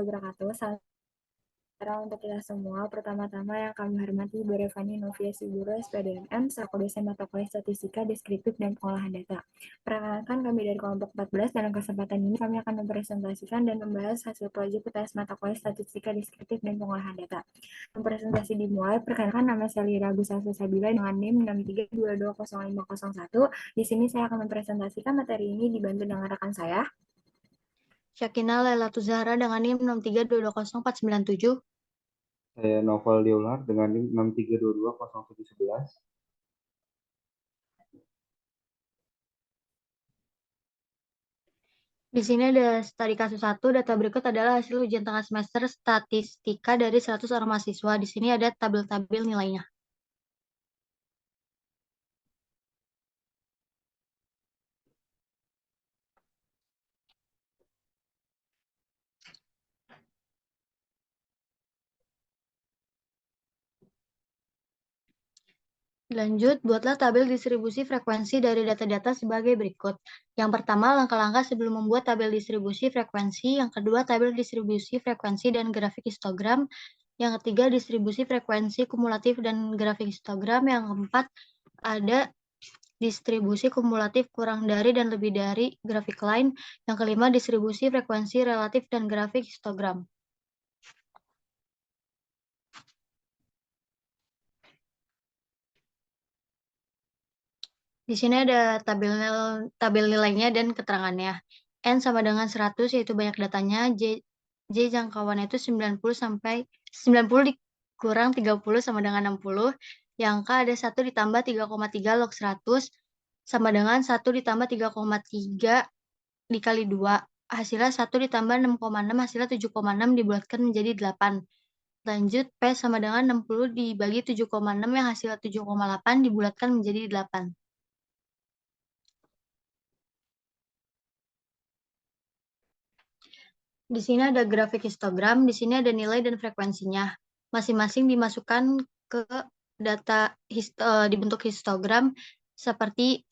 wabarakatuh. Salam sejahtera untuk kita semua. Pertama-tama yang kami hormati Bu Revani Noviasi Guru SPDMM, selaku dosen mata kuliah Statistika, Deskriptif, dan Pengolahan Data. Perkenalkan kami dari kelompok 14. Dalam kesempatan ini kami akan mempresentasikan dan membahas hasil project UTS mata kuliah Statistika, Deskriptif, dan Pengolahan Data. Presentasi dimulai. Perkenalkan, nama saya Lira Gusasu Sabila dengan NIM 63220501. Di sini saya akan mempresentasikan materi ini dibantu dengan rekan saya, Syakina Lailatul Zahra dengan NIM 632200497. Saya Novel Diolar dengan NIM 63220711. Di sini ada studi kasus 1. Data berikut adalah hasil ujian tengah semester statistika dari 100 orang mahasiswa. Di sini ada tabel-tabel nilainya. Lanjut, buatlah tabel distribusi frekuensi dari data-data sebagai berikut. Yang pertama, langkah-langkah sebelum membuat tabel distribusi frekuensi. Yang kedua, tabel distribusi frekuensi dan grafik histogram. Yang ketiga, distribusi frekuensi kumulatif dan grafik histogram. Yang keempat, ada distribusi kumulatif kurang dari dan lebih dari grafik line. Yang kelima, distribusi frekuensi relatif dan grafik histogram. Di sini ada tabel nilainya dan keterangannya. N sama dengan 100 yaitu banyak datanya, J jangkauan itu 90 sampai 90 dikurang 30 sama dengan 60. Yang K ada 1 ditambah 3,3 log 100 sama dengan 1 ditambah 3,3 dikali 2. Hasilnya 1 ditambah 6,6, hasilnya 7,6 dibulatkan menjadi 8. Lanjut, P sama dengan 60 dibagi 7,6 yang hasilnya 7,8 dibulatkan menjadi 8. Di sini ada grafik histogram, di sini ada nilai dan frekuensinya. Masing-masing dimasukkan ke data dibentuk histogram seperti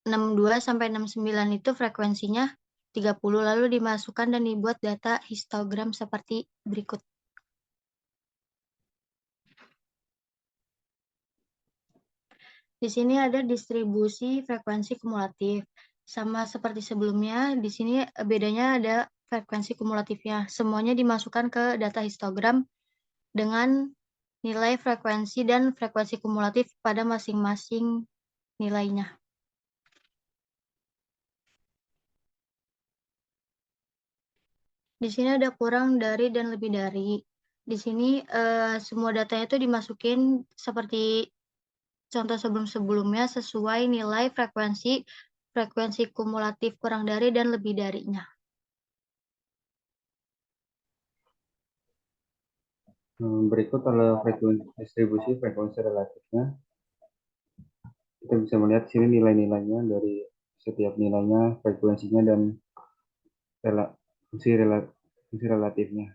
62 sampai 69 itu frekuensinya 30, lalu dimasukkan dan dibuat data histogram seperti berikut. Di sini ada distribusi frekuensi kumulatif. Sama seperti sebelumnya, di sini bedanya ada frekuensi kumulatifnya. Semuanya dimasukkan ke data histogram dengan nilai frekuensi dan frekuensi kumulatif pada masing-masing nilainya. Di sini ada kurang dari dan lebih dari. Di sini semua datanya itu dimasukin seperti contoh sebelum-sebelumnya sesuai nilai frekuensi kumulatif kurang dari dan lebih darinya. Berikut adalah distribusi frekuensi relatifnya. Kita bisa melihat sini nilai-nilainya dari setiap nilainya, frekuensinya, dan fungsi relatifnya.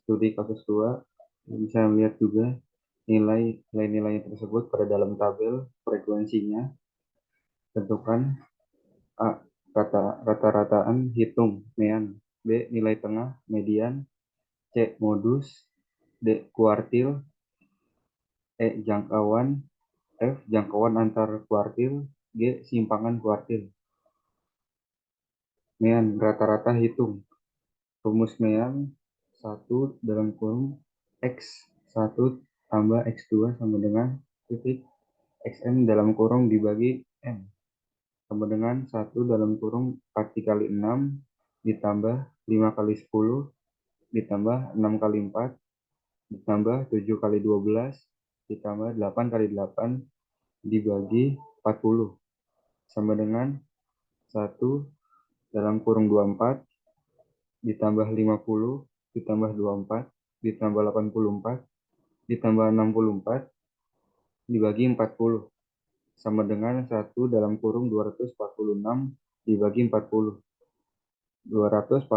Studi kasus 2 bisa melihat juga nilai-nilai tersebut pada dalam tabel frekuensinya. Tentukan A. Rata-rataan hitung mean. B. Nilai tengah median. C. Modus. D. Kuartil. E. Jangkauan. F. Jangkauan antar kuartil. G. Simpangan kuartil. Mean rata-rata hitung. Rumus mean 1 dalam kurung X1 tambah X2 sama dengan titik Xn dalam kurung dibagi N sama dengan 1 dalam kurung 4 dikali 6 ditambah 5 kali 10 ditambah 6 kali 4 ditambah 7 kali 12 ditambah 8 kali 8 dibagi 40 sama dengan 1 dalam kurung 24 ditambah 50 ditambah 24 ditambah 84 ditambah 64 dibagi 40 sama dengan 1 dalam kurung 246 dibagi 40. 246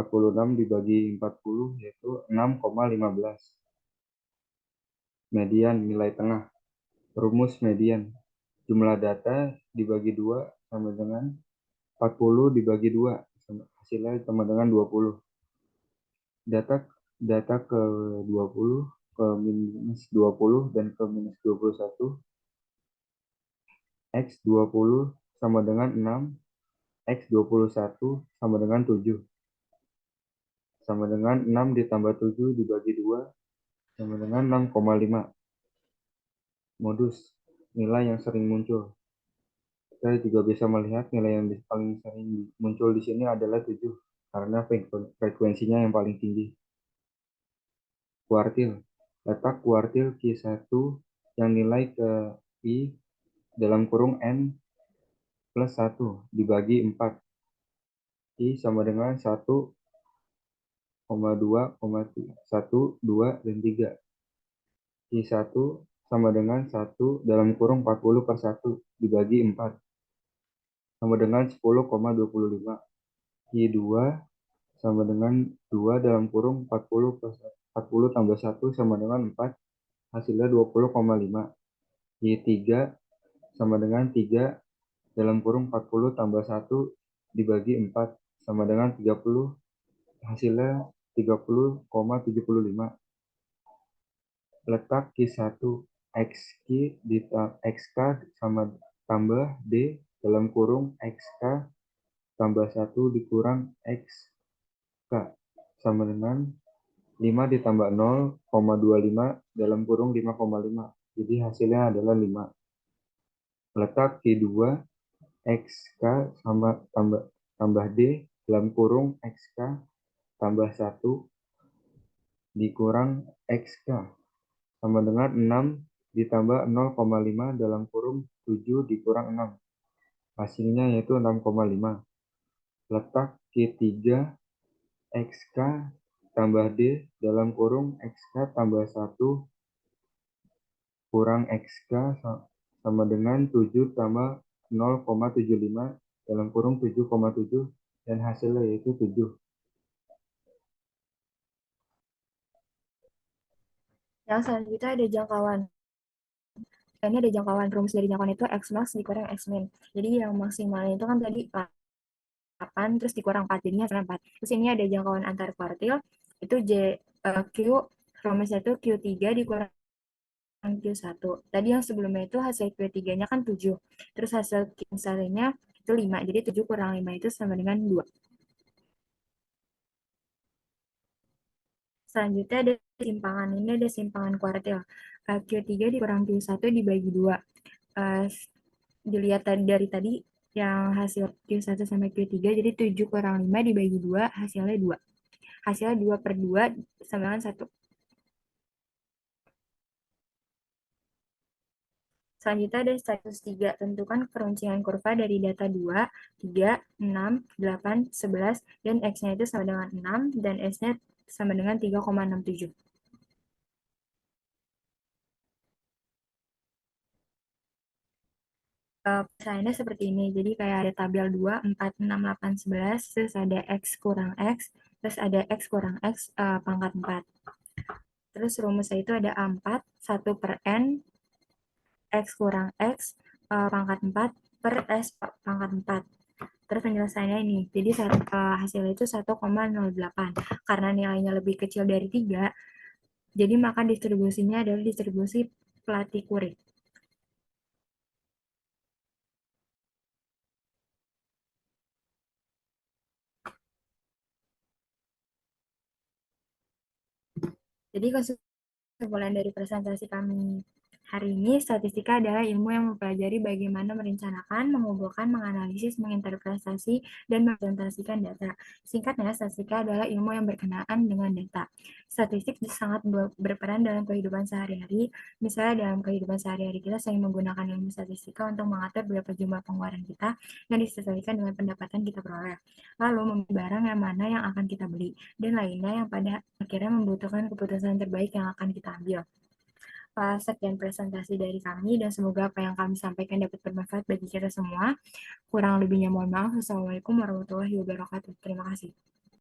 dibagi 40 yaitu 6,15. Median nilai tengah. Rumus median. Jumlah data dibagi 2 sama dengan 40 dibagi 2 hasilnya sama dengan 20. Data ke 20, ke minus 20, dan ke minus 21. X 20 sama dengan 6, X 21 sama dengan 7. Sama dengan 6 ditambah 7 dibagi 2, sama dengan 6,5. Modus, nilai yang sering muncul. Kita juga bisa melihat nilai yang paling sering muncul di sini adalah 7, karena frekuensinya yang paling tinggi. Kuartil. Letak kuartil Q1 yang nilai ke I dalam kurung N plus 1 dibagi 4. I sama dengan 1, 2, 1, 2, dan 3. I1 sama dengan 1 dalam kurung 40 per 1 dibagi 4. Sama dengan 10,25. I2 sama dengan 2 dalam kurung 40 tambah 1 sama dengan 4, hasilnya 20,5. I3 sama dengan 3 dalam kurung 40 tambah 1 dibagi 4 sama dengan 30, hasilnya 30,75. Letak Q1 XQ XK sama tambah D dalam kurung XK tambah 1 dikurang XK sama dengan 5 ditambah 0,25 dalam kurung 5,5. Jadi hasilnya adalah 5. Letak Q2 XK sama tambah D dalam kurung XK tambah 1 dikurang XK sama dengan 6 ditambah 0,5 dalam kurung 7 dikurang 6. Hasilnya yaitu 6,5. Letak Q3 XK tambah D dalam kurung XK tambah 1 kurang XK sama dengan 7 tambah 0,75 dalam kurung 7,7, dan hasilnya yaitu 7. Yang selanjutnya ada jangkauan. Ini ada jangkauan, rumus dari jangkauan itu X max dikurang X min. Jadi yang maksimalnya itu kan tadi 8 terus dikurang 4, jadinya 4. Terus ini ada jangkauan antar kuartil, itu Q, rumusnya itu Q3 dikurang Q1. Tadi yang sebelumnya itu hasil Q3-nya kan 7. Terus hasil Q1-nya itu 5. Jadi 7 kurang 5 itu sama dengan 2. Selanjutnya ada simpangan. Ini ada simpangan kuartil. Q3 dikurang Q1 dibagi 2. Dilihat dari tadi yang hasil Q1 sampai Q3, jadi 7 kurang 5 dibagi 2, hasilnya 2. Hasilnya 2 per 2 sama dengan 1. Selanjutnya ada status 3. Tentukan keruncian kurva dari data 2, 3, 6, 8, 11, dan X-nya itu sama dengan 6, dan S-nya sama dengan 3,67. Pesainnya seperti ini. Jadi kayak ada tabel 2, 4, 6, 8, 11, terus ada X kurang X, terus ada X kurang X pangkat 4. Terus rumusnya itu ada A4, 1 per N, X kurang X pangkat 4 per S pangkat 4. Terus penyelesaiannya ini, jadi hasilnya itu 1,08. Karena nilainya lebih kecil dari 3, jadi maka distribusinya adalah distribusi Platy-Curie. Jadi kesimpulan dari presentasi kami hari ini, statistika adalah ilmu yang mempelajari bagaimana merencanakan, mengumpulkan, menganalisis, menginterpretasi, dan mempresentasikan data. Singkatnya, statistika adalah ilmu yang berkenaan dengan data. Statistik sangat berperan dalam kehidupan sehari-hari. Misalnya dalam kehidupan sehari-hari kita sering menggunakan ilmu statistika untuk mengatur berapa jumlah pengeluaran kita yang disesuaikan dengan pendapatan kita peroleh. Lalu memilih barang yang mana yang akan kita beli, dan lainnya yang pada akhirnya membutuhkan keputusan terbaik yang akan kita ambil. Sekian presentasi dari kami, dan semoga apa yang kami sampaikan dapat bermanfaat bagi kita semua. Kurang lebihnya mohon maaf. Wassalamualaikum warahmatullahi wabarakatuh. Terima kasih.